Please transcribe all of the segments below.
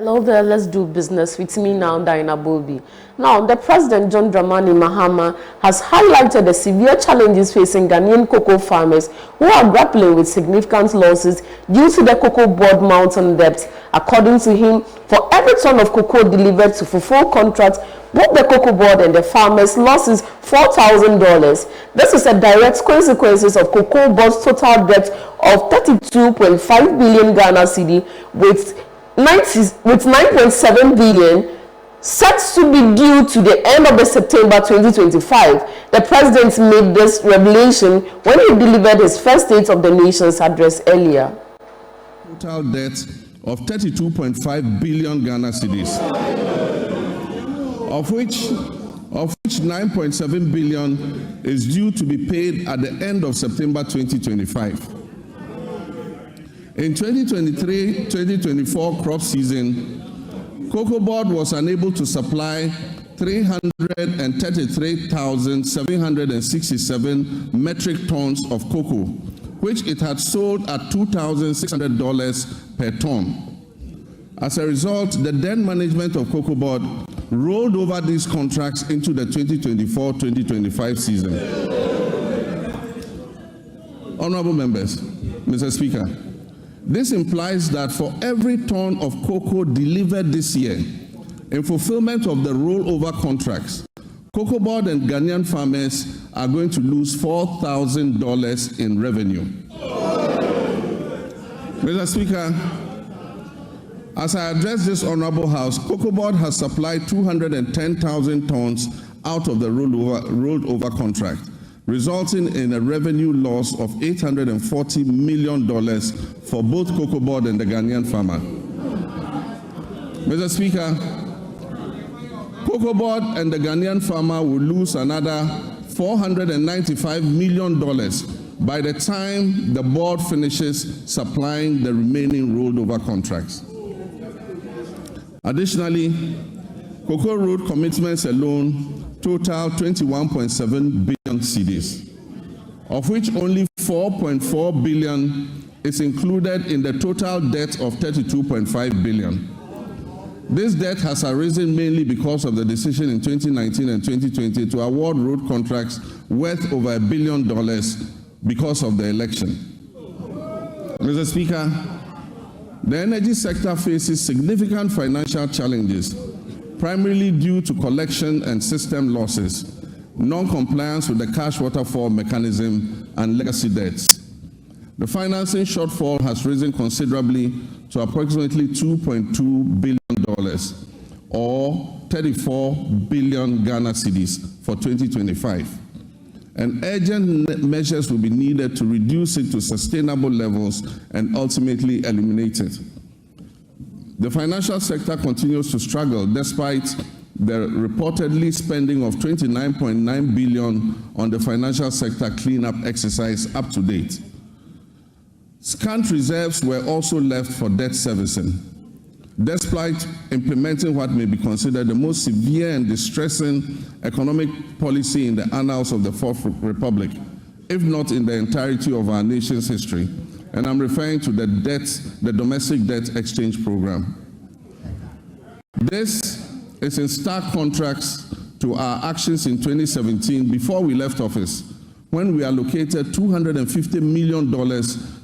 Hello there, let's do business with me now, Diana Bobi. Now, the President, John Dramani Mahama, has highlighted the severe challenges facing Ghanaian cocoa farmers who are grappling with significant losses due to the Cocobod'S mountain debts. According to him, for every ton of cocoa delivered to fulfill contracts, both the Cocobod'S and the farmers losses $4,000. This is a direct consequence of Cocobod'S total debt of 32.5 billion Ghana cedi with 9.7 billion set to be due to the end of September 2025. The president made this revelation when he delivered his first State of the Nation's address earlier. Total debt of 32.5 billion Ghana cedis, of which 9.7 billion is due to be paid at the end of September 2025. In 2023-2024 crop season, Cocobod'S was unable to supply 333,767 metric tons of cocoa, which it had sold at $2,600 per ton. As a result, the then management of Cocobod'S rolled over these contracts into the 2024-2025 season. Honorable members, Mr. Speaker, this implies that for every ton of cocoa delivered this year, in fulfillment of the rollover contracts, Cocobod'S and Ghanaian farmers are going to lose $4,000 in revenue. Mr. Speaker, as I address this Honorable House, Cocobod'S has supplied 210,000 tons out of the rolled over contract, resulting in a revenue loss of $840 million for both Cocobod'S and the Ghanaian farmer. Mr. Speaker, Cocobod'S and the Ghanaian farmer will lose another $495 million by the time the board finishes supplying the remaining rolled over contracts. Additionally, cocoa road commitments alone total 21.7 billion cedis, of which only 4.4 billion is included in the total debt of 32.5 billion. This debt has arisen mainly because of the decision in 2019 and 2020 to award road contracts worth over $1 billion because of the election. Mr. Speaker, the energy sector faces significant financial challenges, primarily due to collection and system losses, non-compliance with the cash waterfall mechanism, and legacy debts. The financing shortfall has risen considerably to approximately $2.2 billion, or 34 billion Ghana cedis for 2025. And urgent measures will be needed to reduce it to sustainable levels and ultimately eliminate it. The financial sector continues to struggle despite the reportedly spending of $29.9 billion on the financial sector cleanup exercise up to date. Scant reserves were also left for debt servicing, despite implementing what may be considered the most severe and distressing economic policy in the annals of the Fourth Republic, if not in the entirety of our nation's history. And I'm referring to the domestic debt exchange program. This is in stark contrast to our actions in 2017 before we left office, when we allocated $250 million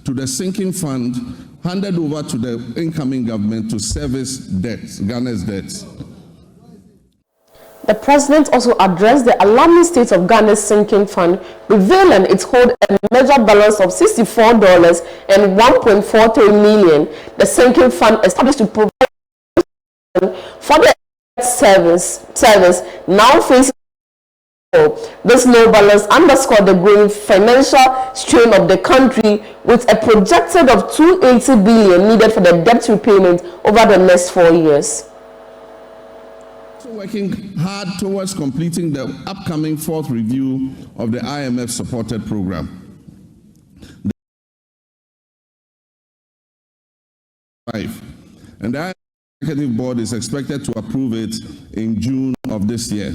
to the sinking fund handed over to the incoming government to service debts, Ghana's debts. The president also addressed the alarming state of Ghana's sinking fund, revealing it holds a measured balance of $64 and 1.43 million. The sinking fund established to provide for the service now facing this low balance underscored the growing financial strain of the country, with a projected of $280 billion needed for the debt repayment over the next 4 years. Working hard towards completing the upcoming fourth review of the IMF-supported program. And the Executive Board is expected to approve it in June of this year.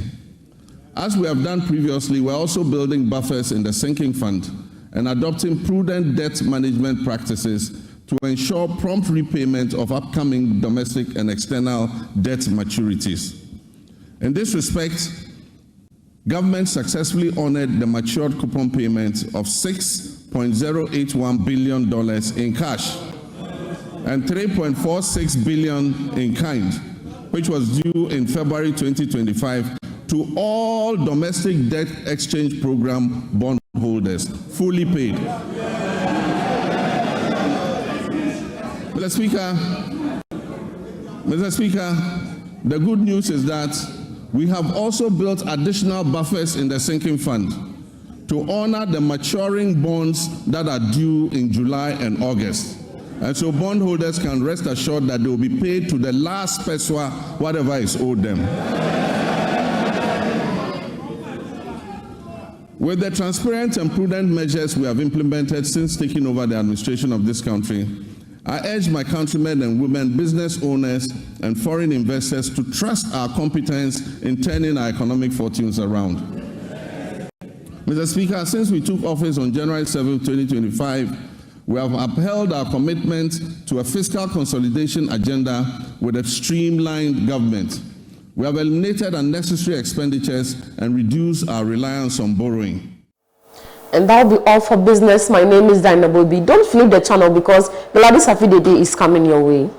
As we have done previously, we're also building buffers in the sinking fund and adopting prudent debt management practices to ensure prompt repayment of upcoming domestic and external debt maturities. In this respect, government successfully honored the matured coupon payment of $6.081 billion in cash and $3.46 billion in kind, which was due in February 2025 to all domestic debt exchange program bondholders, fully paid. Mr. Speaker, the good news is that we have also built additional buffers in the sinking fund to honor the maturing bonds that are due in July and August. And so bondholders can rest assured that they will be paid to the last peso, whatever is owed them. With the transparent and prudent measures we have implemented since taking over the administration of this country, I urge my countrymen and women, business owners, and foreign investors to trust our competence in turning our economic fortunes around. Mr. Speaker, since we took office on January 7, 2025, we have upheld our commitment to a fiscal consolidation agenda with a streamlined government. We have eliminated unnecessary expenditures and reduced our reliance on borrowing. And that will be all for business. My name is Dinah Bobi. Don't flip the channel because Gladys Afidede is coming your way.